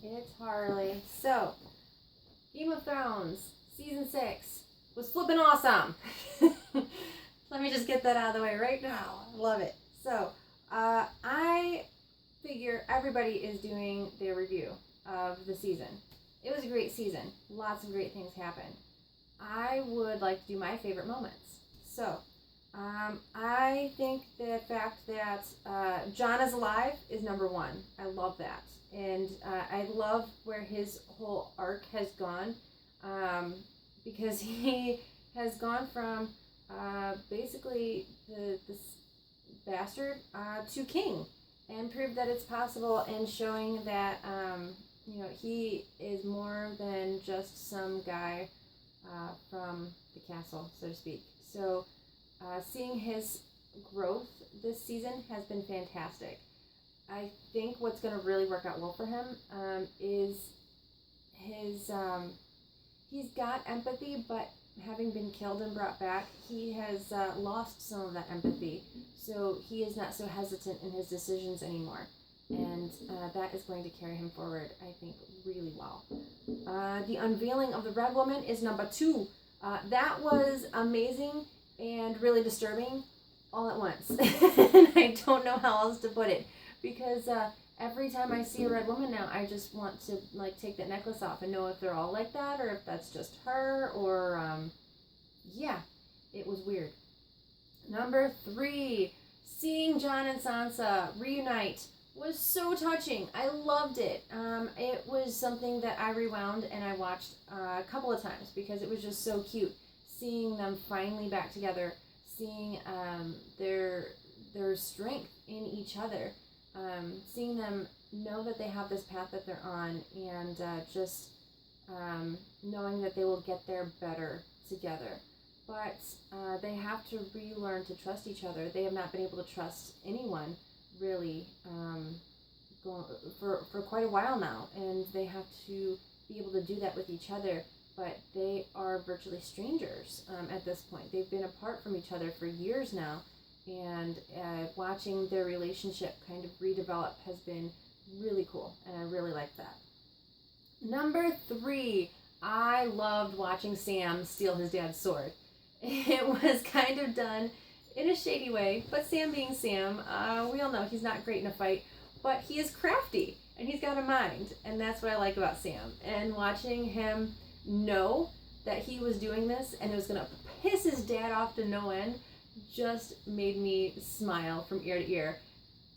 It's Harley. So, Game of Thrones, Season 6 was flipping awesome. Let me just get that out of the way right now. I love it. So, I figure everybody is doing their review of the season. It was a great season. Lots of great things happened. I would like to do my favorite moments. So, I think the fact that Jon is alive is number one. I love that. And I love where his whole arc has gone, because he has gone from basically this bastard to king, and proved that it's possible, and showing that he is more than just some guy from the castle, so to speak. So seeing his growth this season has been fantastic. I think what's going to really work out well for him is his he's got empathy, but having been killed and brought back, he has lost some of that empathy. So he is not so hesitant in his decisions anymore. And that is going to carry him forward, I think, really well. The unveiling of the Red Woman is number 2. That was amazing and really disturbing all at once. And I don't know how else to put it. Because every time I see a red woman now, I just want to take that necklace off and know if they're all like that, or if that's just her, or it was weird. Number 3, seeing Jon and Sansa reunite was so touching. I loved it. It was something that I rewound and I watched a couple of times because it was just so cute. Seeing them finally back together, seeing their strength in each other. Seeing them know that they have this path that they're on, and just knowing that they will get there better together. But they have to relearn to trust each other. They have not been able to trust anyone, really, for quite a while now, and they have to be able to do that with each other. But they are virtually strangers at this point. They've been apart from each other for years now. And watching their relationship kind of redevelop has been really cool, and I really like that. Number 3, I loved watching Sam steal his dad's sword. It was kind of done in a shady way, but Sam being Sam, we all know he's not great in a fight, but he is crafty, and he's got a mind, and that's what I like about Sam. And watching him know that he was doing this, and it was going to piss his dad off to no end, just made me smile from ear to ear.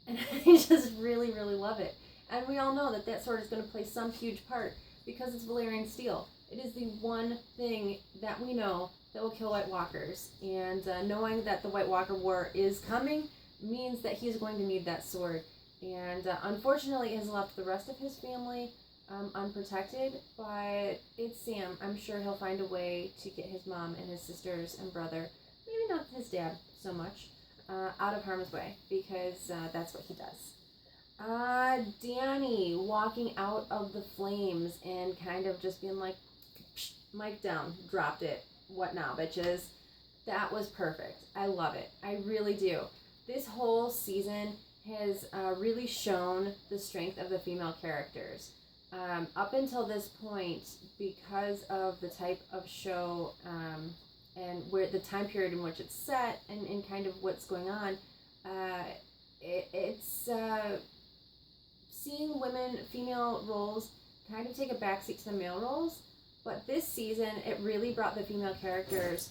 And I just really, really love it. And we all know that sword is going to play some huge part because it's Valyrian steel. It is the one thing that we know that will kill White Walkers. And knowing that the White Walker War is coming means that he's going to need that sword. And unfortunately, it has left the rest of his family unprotected. But it's Sam. I'm sure he'll find a way to get his mom and his sisters and brother, maybe not his dad so much, out of harm's way, because that's what he does. Dany walking out of the flames and kind of just being like, mic down, dropped it, what now, bitches? That was perfect. I love it. I really do. This whole season has really shown the strength of the female characters. Up until this point, because of the type of show and where the time period in which it's set, and kind of what's going on, it's seeing female roles kind of take a backseat to the male roles. But this season, it really brought the female characters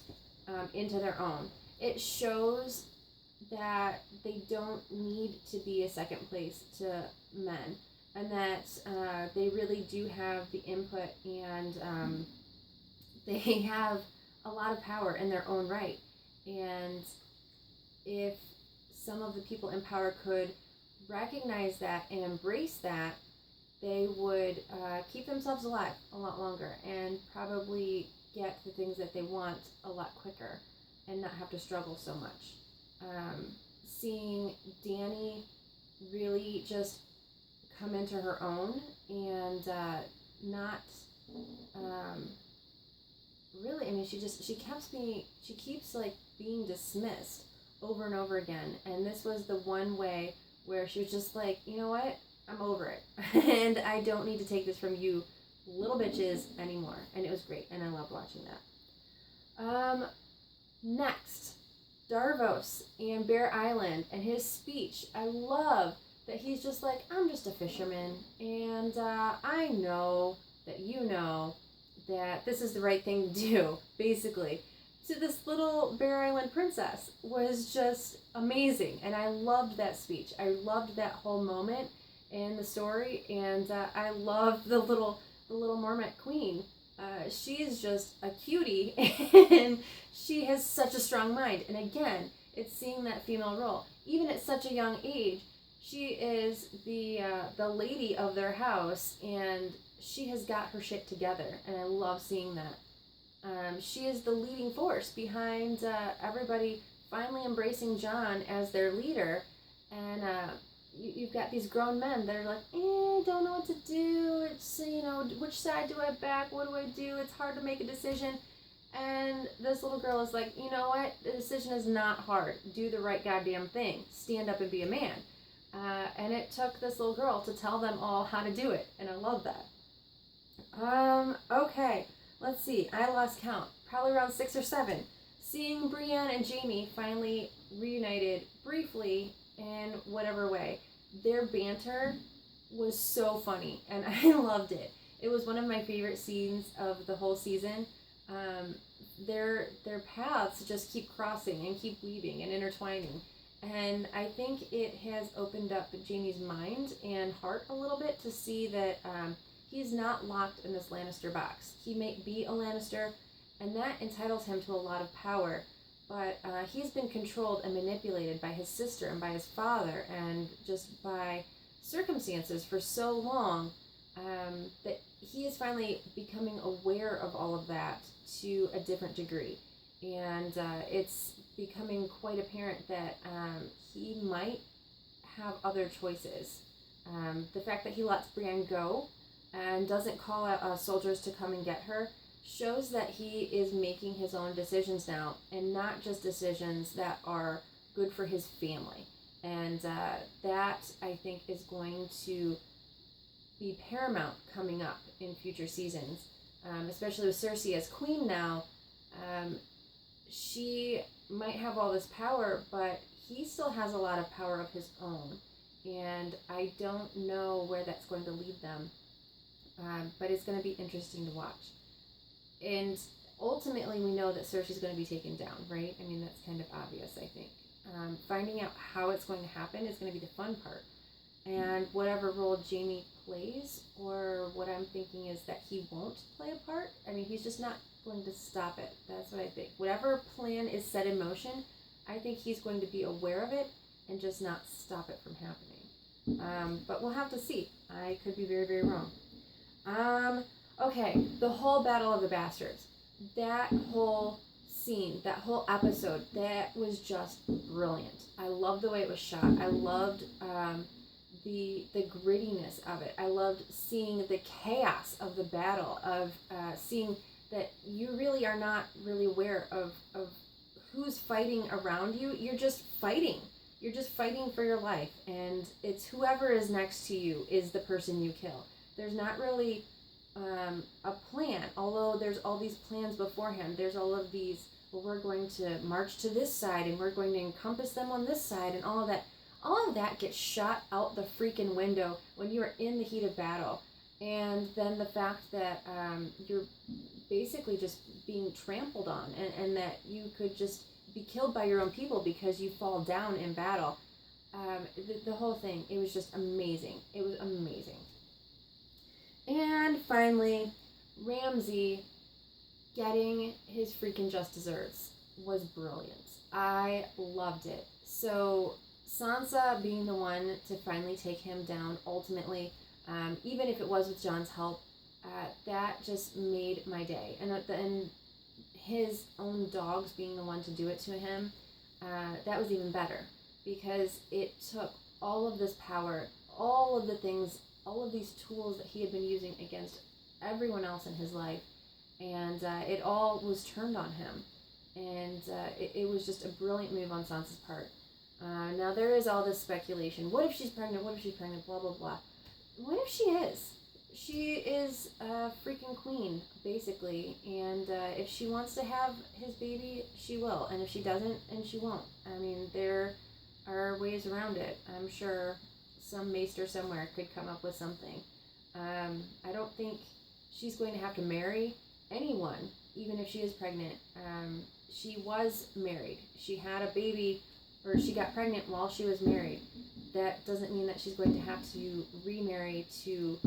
into their own. It shows that they don't need to be a second place to men, and that they really do have the input, and they have a lot of power in their own right. And if some of the people in power could recognize that and embrace that, they would keep themselves alive a lot longer and probably get the things that they want a lot quicker and not have to struggle so much. Seeing Dany really just come into her own, and not really, I mean, she keeps being dismissed over and over again. And this was the one way where she was just like, you know what? I'm over it. And I don't need to take this from you little bitches anymore. And it was great. And I loved watching that. Next, Darvos and Bear Island and his speech. I love that he's just like, I'm just a fisherman. And I know that you know that this is the right thing to do, basically. To this little Bear Island princess was just amazing. And I loved that speech. I loved that whole moment in the story. And I loved the little Mermaid Queen. She is just a cutie, and she has such a strong mind. And again, it's seeing that female role. Even at such a young age, she is the lady of their house, and she has got her shit together, and I love seeing that. She is the leading force behind everybody finally embracing John as their leader, and you've got these grown men that are like, don't know what to do. It's, which side do I back? What do I do? It's hard to make a decision. And this little girl is like, you know what? The decision is not hard. Do the right goddamn thing. Stand up and be a man. And it took this little girl to tell them all how to do it. And I love that. Okay. Let's see. I lost count. Probably around 6 or 7. Seeing Brienne and Jaime finally reunited briefly in whatever way. Their banter was so funny, and I loved it. It was one of my favorite scenes of the whole season. Their paths just keep crossing and keep weaving and intertwining. And I think it has opened up Jaime's mind and heart a little bit to see that he's not locked in this Lannister box. He may be a Lannister, and that entitles him to a lot of power, but he's been controlled and manipulated by his sister and by his father and just by circumstances for so long that he is finally becoming aware of all of that to a different degree. And it's becoming quite apparent that he might have other choices. The fact that he lets Brienne go and doesn't call out soldiers to come and get her shows that he is making his own decisions now, and not just decisions that are good for his family. And that, I think, is going to be paramount coming up in future seasons, especially with Cersei as queen now. She might have all this power, but he still has a lot of power of his own, and I don't know where that's going to lead them, but it's going to be interesting to watch. And ultimately, we know that Cersei's going to be taken down, right? I mean, that's kind of obvious, I think. Finding out how it's going to happen is going to be the fun part. And whatever role Jaime plays, or what I'm thinking is that he won't play a part. I mean, he's just not going to stop it. That's what I think. Whatever plan is set in motion, I think he's going to be aware of it and just not stop it from happening. But we'll have to see. I could be very, very wrong. Okay, the whole Battle of the Bastards. That whole scene, that whole episode, that was just brilliant. I loved the way it was shot. I loved the grittiness of it. I loved seeing the chaos of the battle, of seeing that you really are not really aware of who's fighting around you. You're just fighting. You're just fighting for your life, and it's whoever is next to you is the person you kill. There's not really a plan, although there's all these plans beforehand. There's all of these, well, we're going to march to this side, and we're going to encompass them on this side, and all of that. All of that gets shot out the freaking window when you are in the heat of battle. And then the fact that you're basically just being trampled on, and that you could just be killed by your own people because you fall down in battle. The whole thing, it was just amazing. It was amazing. And finally, Ramsay getting his freaking just desserts was brilliant. I loved it. So Sansa being the one to finally take him down ultimately, even if it was with Jon's help, that just made my day. And his own dogs being the one to do it to him, that was even better, because it took all of this power, all of the things, all of these tools that he had been using against everyone else in his life, and it all was turned on him. And it was just a brilliant move on Sansa's part. Now, there is all this speculation. What if she's pregnant? What if she's pregnant? Blah, blah, blah. what if she is? She is a freaking queen, basically, and if she wants to have his baby, she will, and if she doesn't, and she won't. I mean, there are ways around it. I'm sure some maester somewhere could come up with something. I don't think she's going to have to marry anyone, even if she is pregnant. She was married. She had a baby, or she got pregnant while she was married. That doesn't mean that she's going to have to remarry to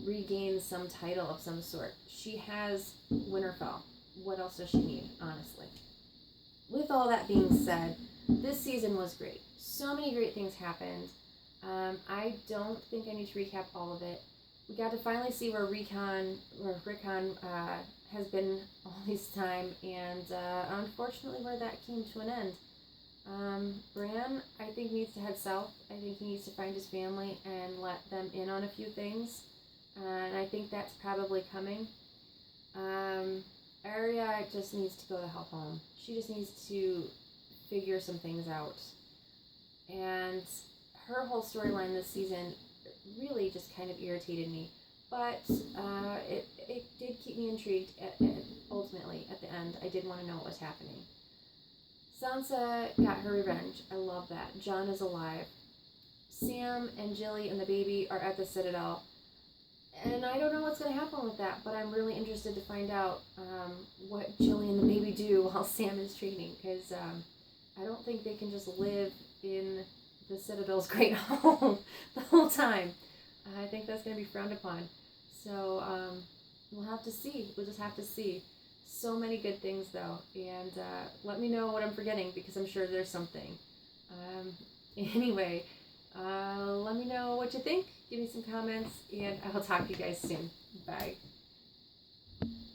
regain some title of some sort. She has Winterfell. What else does she need, honestly? With all that being said, this season was great. So many great things happened. I don't think I need to recap all of it. We got to finally see where Rickon has been all this time, and unfortunately where that came to an end. Bran, I think, needs to head south. I think he needs to find his family and let them in on a few things. And I think that's probably coming. Arya just needs to go the hell home. She just needs to figure some things out. And her whole storyline this season really just kind of irritated me. But it did keep me intrigued ultimately at the end. I did want to know what was happening. Sansa got her revenge. I love that. Jon is alive. Sam and Jilly and the baby are at the Citadel. And I don't know what's going to happen with that, but I'm really interested to find out what Jilly and the baby do while Sam is training, because I don't think they can just live in the Citadel's great home the whole time. I think that's going to be frowned upon. So we'll have to see. We'll just have to see. So many good things, though, and let me know what I'm forgetting, because I'm sure there's something. Anyway, let me know what you think. Give me some comments, and I'll talk to you guys soon. Bye.